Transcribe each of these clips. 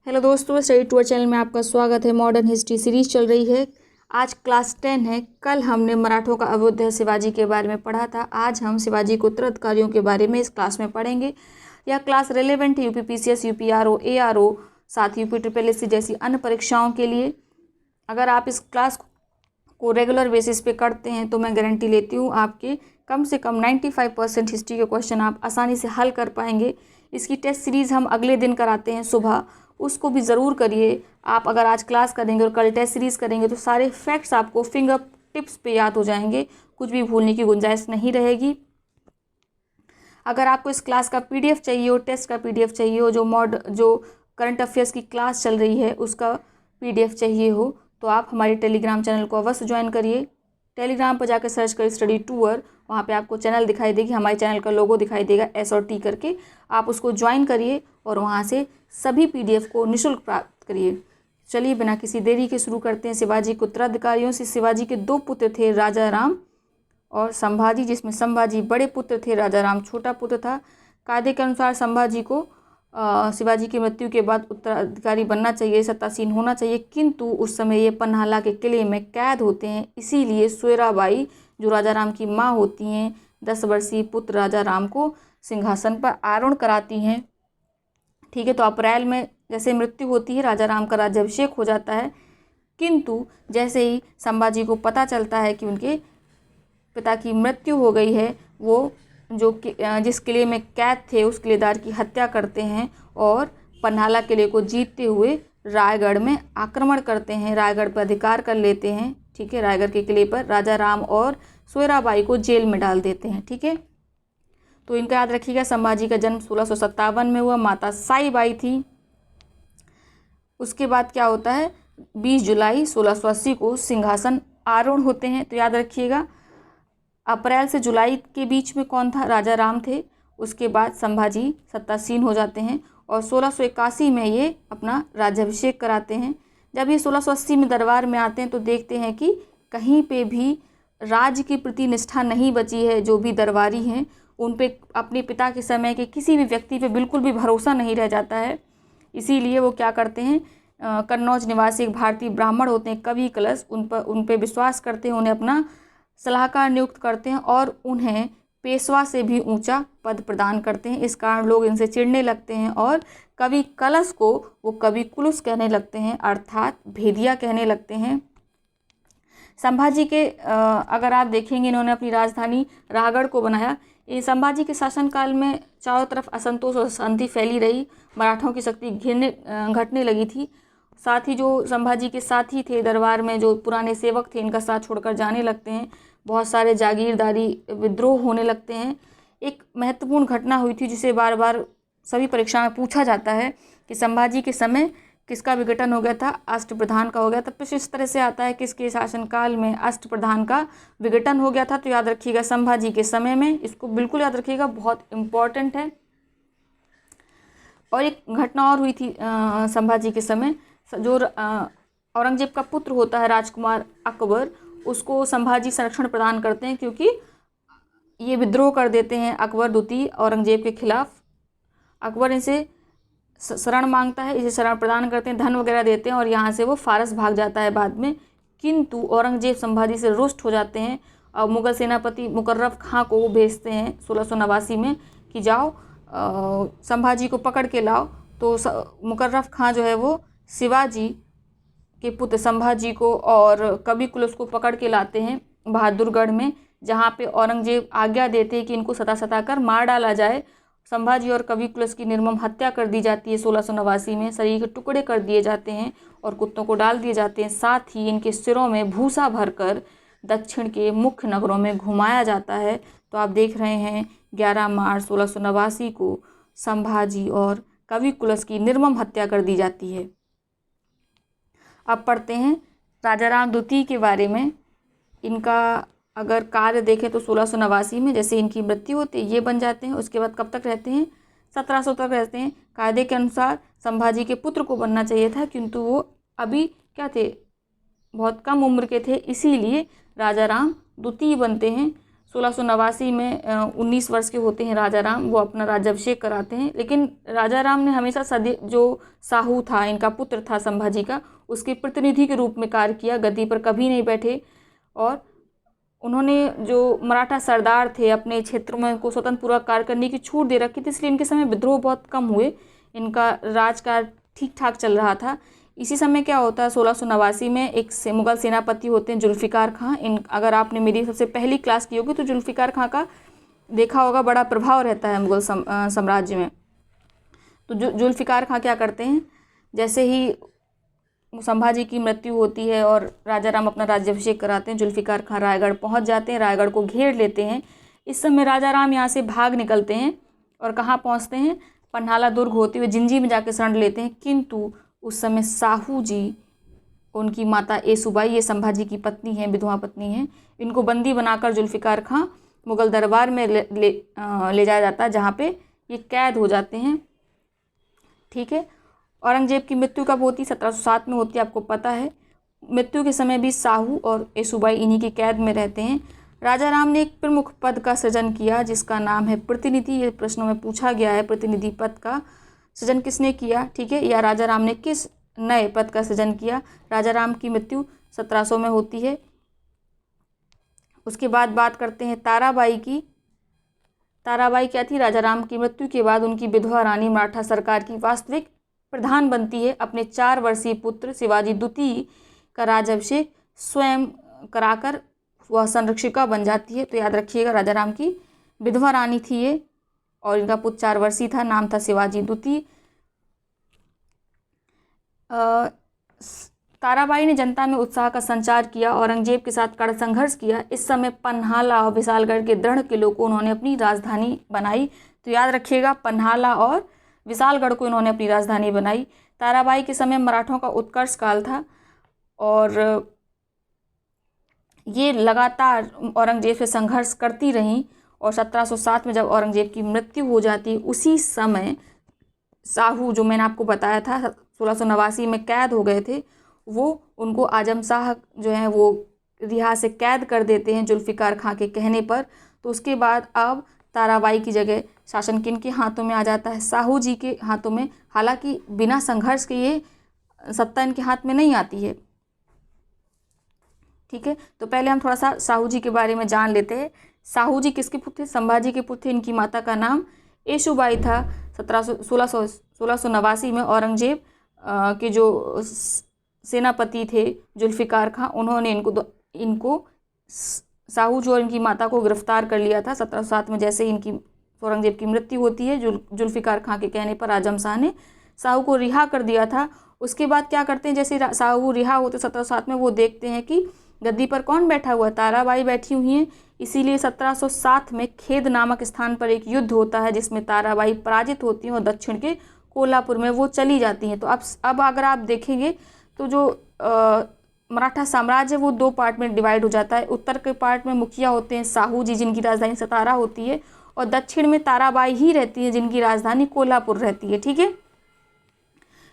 Hello दोस्तों, study tour channel में आपका स्वागत है। मॉडर्न हिस्ट्री सीरीज चल रही है। आज क्लास 10 है। कल हमने मराठों का अवोध्य शिवाजी के बारे में पढ़ा था। आज हम शिवाजी के उत्तराधिकारियों के बारे में इस क्लास में पढ़ेंगे। यह क्लास रेलेवेंट है यूपी पीसीएस, यूपीआरओ, एआरओ, साथ ही यूपी ट्रिपल एससी जैसी अन्य परीक्षाओं के लिए। अगर आप इस क्लास को रेगुलर बेसिस पे करते हैं तो मैं गारंटी लेती हूँ आपके कम से कम 95% हिस्ट्री के क्वेश्चन आप आसानी से हल कर पाएंगे। इसकी टेस्ट सीरीज़ हम अगले दिन कराते हैं सुबह, उसको भी ज़रूर करिए। आप अगर आज क्लास करेंगे और कल टेस्ट सीरीज़ करेंगे तो सारे फैक्ट्स आपको फिंगर टिप्स पे याद हो जाएंगे, कुछ भी भूलने की गुंजाइश नहीं रहेगी। अगर आपको इस क्लास का पीडीएफ चाहिए हो, टेस्ट का पीडीएफ चाहिए हो, जो करंट अफेयर्स की क्लास चल रही है उसका पीडीएफ चाहिए हो, तो आप हमारे टेलीग्राम चैनल को अवश्य ज्वाइन करिए। टेलीग्राम पर जाकर सर्च करिए स्टडी टूर, वहाँ पे आपको चैनल दिखाई देगी, हमारे चैनल का लोगो दिखाई देगा एस और टी करके। आप उसको ज्वाइन करिए और वहाँ से सभी पीडीएफ को निःशुल्क प्राप्त करिए। चलिए बिना किसी देरी के शुरू करते हैं। शिवाजी के उत्तराधिकारियों से शिवाजी के दो पुत्र थे, राजा राम और संभाजी, जिसमें संभाजी बड़े पुत्र थे, राजा राम छोटा पुत्र था। कायदे के अनुसार संभाजी को शिवाजी की मृत्यु के बाद उत्तराधिकारी बनना चाहिए, सत्तासीन होना चाहिए, किंतु उस समय ये पन्हाला के किले में कैद होते हैं। इसीलिए सोयराबाई जो राजा राम की माँ होती हैं, 10 वर्षीय पुत्र राजा राम को सिंहासन पर आरूढ़ कराती हैं। ठीक है, तो अप्रैल में जैसे मृत्यु होती है, राजा राम का राज्याभिषेक हो जाता है। किंतु जैसे ही संभाजी को पता चलता है कि उनके पिता की मृत्यु हो गई है, वो जिस किले में कैद थे उस किलेदार की हत्या करते हैं और पन्हाला किले को जीतते हुए रायगढ़ में आक्रमण करते हैं, रायगढ़ पर अधिकार कर लेते हैं। ठीक है, रायगढ़ के किले पर राजा राम और सोयराबाई को जेल में डाल देते हैं। ठीक है, तो इनका याद रखिएगा। संभाजी का जन्म 1657 में हुआ, माता साईबाई थी। उसके बाद क्या होता है, 20 जुलाई 1680 को सिंहासन आरूढ़ होते हैं। तो याद रखिएगा, अप्रैल से जुलाई के बीच में कौन था, राजा राम थे। उसके बाद संभाजी सत्तासीन हो जाते हैं और 1681 में ये अपना राज्याभिषेक कराते हैं। जब ये 1680 में दरबार में आते हैं तो देखते हैं कि कहीं पे भी राज्य के प्रति निष्ठा नहीं बची है। जो भी दरबारी हैं उन पे अपने पिता के समय के किसी भी व्यक्ति पे बिल्कुल भी भरोसा नहीं रह जाता है। इसीलिए वो क्या करते हैं, कन्नौज निवासी एक भारतीय ब्राह्मण होते हैं कवि कलश, उन पे विश्वास करते हैं, उन्हें अपना सलाहकार नियुक्त करते हैं और उन्हें पेशवा से भी ऊंचा पद प्रदान करते हैं। इस कारण लोग इनसे चिढ़ने लगते हैं और कवि कलश को वो कवि कुलुस कहने लगते हैं, अर्थात भेदिया कहने लगते हैं। संभाजी के अगर आप देखेंगे, इन्होंने अपनी राजधानी रायगढ़ को बनाया। ये संभाजी के शासनकाल में चारों तरफ असंतोष और अशांति फैली रही, मराठों की शक्ति घटने लगी थी। साथ ही जो संभाजी के साथी थे दरबार में, जो पुराने सेवक थे, इनका साथ छोड़कर जाने लगते हैं। बहुत सारे जागीरदारी विद्रोह होने लगते हैं। एक महत्वपूर्ण घटना हुई थी जिसे बार बार सभी परीक्षा में पूछा जाता है कि संभाजी के समय किसका विघटन हो गया था, अष्टप्रधान का हो गया था। प्रश्न इस तरह से आता है किसके शासनकाल में अष्टप्रधान का विघटन हो गया था। तो याद रखिएगा संभाजी के समय में, इसको बिल्कुल याद रखिएगा, बहुत इम्पॉर्टेंट है। और एक घटना और हुई थी संभाजी के समय, जो औरंगजेब का पुत्र होता है राजकुमार अकबर, उसको संभाजी संरक्षण प्रदान करते हैं क्योंकि ये विद्रोह कर देते हैं अकबर द्वितीय औरंगजेब के खिलाफ। अकबर इनसे शरण मांगता है, इसे शरण प्रदान करते हैं, धन वगैरह देते हैं और यहाँ से वो फारस भाग जाता है बाद में। किंतु औरंगजेब संभाजी से रुष्ट हो जाते हैं और मुगल सेनापति मुकर्रब खां को वो भेजते हैं 1689 में कि जाओ संभाजी को पकड़ के लाओ। तो मुकर्रब खां जो है वो शिवाजी के पुत्र संभाजी को और कवि कुलुस को पकड़ के लाते हैं बहादुरगढ़ में, जहाँ पे औरंगजेब आज्ञा देते हैं कि इनको सता कर मार डाला जाए। संभाजी और कवि कुलुस की निर्मम हत्या कर दी जाती है 1689 में, शरीर के टुकड़े कर दिए जाते हैं और कुत्तों को डाल दिए जाते हैं। साथ ही इनके सिरों में भूसा भरकर दक्षिण के मुख्य नगरों में घुमाया जाता है। तो आप देख रहे हैं 11 मार्च 1689 को संभाजी और कवि कुलुस की निर्मम हत्या कर दी जाती है। अब पढ़ते हैं राजा राम द्वितीय के बारे में। इनका अगर कार्य देखें तो 1689 में जैसे इनकी मृत्यु होती है ये बन जाते हैं। उसके बाद कब तक रहते हैं, 1700 तक रहते हैं। कायदे के अनुसार संभाजी के पुत्र को बनना चाहिए था, किंतु वो अभी क्या थे, बहुत कम उम्र के थे, इसीलिए राजा राम द्वितीय बनते हैं। 1689 में 19 वर्ष के होते हैं राजा राम, वो अपना राज्याभिषेक कराते हैं। लेकिन राजा राम ने हमेशा जो साहू था, इनका पुत्र था संभाजी का, उसके प्रतिनिधि के रूप में कार्य किया, गद्दी पर कभी नहीं बैठे। और उन्होंने जो मराठा सरदार थे अपने क्षेत्र में उनको स्वतंत्रपूर्वक कार्य करने की छूट दे रखी थी, इसलिए इनके समय विद्रोह बहुत कम हुए, इनका राजकाज ठीक ठाक चल रहा था। इसी समय क्या होता है, 1689 में एक मुगल सेनापति होते हैं जुल्फ़िकार खां। अगर आपने मेरी सबसे पहली क्लास की होगी तो जुल्फ़िकार खां का देखा होगा, बड़ा प्रभाव रहता है मुगल साम्राज्य में। तो जुल्फ़िकार खां क्या करते हैं, जैसे ही संभाजी की मृत्यु होती है और राजा राम अपना राज्याभिषेक कराते हैं, जुल्फ़िकार खां रायगढ़ पहुंच जाते हैं, रायगढ़ को घेर लेते हैं। इस समय राजा राम यहाँ से भाग निकलते हैं और कहाँ पहुँचते हैं, पन्हाला दुर्ग होते हुए जिंजी में जाके शरण लेते हैं। किंतु उस समय साहू जी, उनकी माता येसुबाई, ये संभाजी की पत्नी हैं, विधवा पत्नी हैं, इनको बंदी बनाकर जुल्फ़िकार खां मुगल दरबार में ले जाया जाता है, जहाँ पे ये कैद हो जाते हैं। ठीक है। औरंगजेब की मृत्यु कब होती, 1707 में होती है, आपको पता है। मृत्यु के समय भी साहू और येसुबाई इन्हीं की कैद में रहते हैं। राजा राम ने एक प्रमुख पद का सृजन किया जिसका नाम है प्रतिनिधि। ये प्रश्नों में पूछा गया है, प्रतिनिधि पद का सृजन किसने किया, ठीक है, या राजा राम ने किस नए पद का सृजन किया। राजा राम की मृत्यु 1700 में होती है। उसके बाद बात करते हैं ताराबाई की। ताराबाई क्या थी, राजा राम की मृत्यु के बाद उनकी विधवा रानी मराठा सरकार की वास्तविक प्रधान बनती है। अपने 4 वर्षीय पुत्र शिवाजी द्वितीय का राज्याभिषेक स्वयं कराकर वह संरक्षिका बन जाती है। तो याद रखिएगा, राजा राम की विधवा रानी थी ये और इनका पुत्र 4 वर्षीय था, नाम था शिवाजी द्वितीय। ताराबाई ने जनता में उत्साह का संचार किया, औरंगजेब के साथ कड़ा संघर्ष किया। इस समय पन्हाला और विशालगढ़ के दृढ़ किलों को उन्होंने अपनी राजधानी बनाई। तो याद रखिएगा, पन्हाला और विशालगढ़ को इन्होंने अपनी राजधानी बनाई। ताराबाई के समय मराठों का उत्कर्ष काल था और ये लगातार औरंगजेब से संघर्ष करती रहीं। और 1707 में जब औरंगजेब की मृत्यु हो जाती, उसी समय साहू, जो मैंने आपको बताया था 1689 में कैद हो गए थे, वो उनको आजम शाह जो है वो रिहा से कैद कर देते हैं जुल्फ़िकार खां के कहने पर। तो उसके बाद अब ताराबाई की जगह शासन किन के हाथों में आ जाता है, साहू जी के हाथों में। हालांकि बिना संघर्ष के ये सत्ता इनके हाथ में नहीं आती है। ठीक है, तो पहले हम थोड़ा सा साहू जी के बारे में जान लेते हैं। साहू जी किसके पुत्र थे, संभाजी के पुत्र थे। इनकी माता का नाम येसुबाई था। 1689 में औरंगजेब के जो सेनापति थे जुल्फ़िकार खां, उन्होंने इनको साहू जी और इनकी माता को गिरफ्तार कर लिया था 1707 में। जैसे ही इनकी औरंगजेब की मृत्यु होती है, जुल्फ़िकार खां के कहने पर आजम शाह ने साहू को रिहा कर दिया था। उसके बाद क्या करते हैं, जैसे साहू रिहा होते 1707 में, वो देखते हैं कि गद्दी पर कौन बैठा हुआ है, ताराबाई बैठी हुई हैं। इसीलिए 1707 में खेद नामक स्थान पर एक युद्ध होता है जिसमें ताराबाई पराजित होती हैं और दक्षिण के कोल्हापुर में वो चली जाती हैं। तो अब अगर आप देखेंगे तो जो मराठा साम्राज्य वो 2 पार्ट में डिवाइड हो जाता है। उत्तर के पार्ट में मुखिया होते हैं साहू जी, जिनकी राजधानी सतारा होती है, और दक्षिण में ताराबाई ही रहती है, जिनकी राजधानी कोल्हापुर रहती है। ठीक है,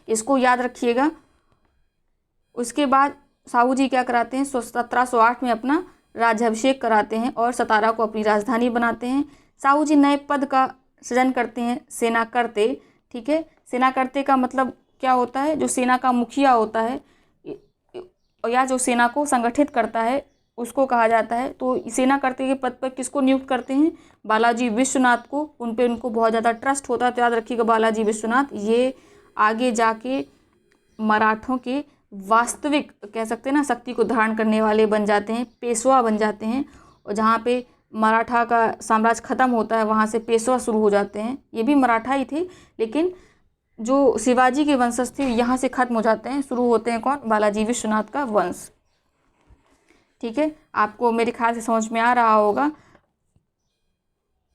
इसको याद रखिएगा। उसके बाद साहू जी क्या कराते हैं, 1708 में अपना राज्याभिषेक कराते हैं और सतारा को अपनी राजधानी बनाते हैं। साहू जी नए पद का सृजन करते हैं, सेना करते। ठीक है, सेना करते का मतलब क्या होता है, जो सेना का मुखिया होता है या जो सेना को संगठित करता है उसको कहा जाता है। तो सेना करते के पद पर किसको नियुक्त करते हैं, बालाजी विश्वनाथ को। उन पे उनको बहुत ज़्यादा ट्रस्ट होता है। तो याद रखिएगा, बालाजी विश्वनाथ ये आगे जाके मराठों के वास्तविक कह सकते हैं ना शक्ति को धारण करने वाले बन जाते हैं, पेशवा बन जाते हैं। और जहाँ पे मराठा का साम्राज्य ख़त्म होता है वहाँ से पेशवा शुरू हो जाते हैं। ये भी मराठा ही थे, लेकिन जो शिवाजी के वंशज थे यहाँ से ख़त्म हो जाते हैं, शुरू होते हैं कौन, बालाजी विश्वनाथ का वंश। ठीक है, आपको मेरे ख्याल से समझ में आ रहा होगा।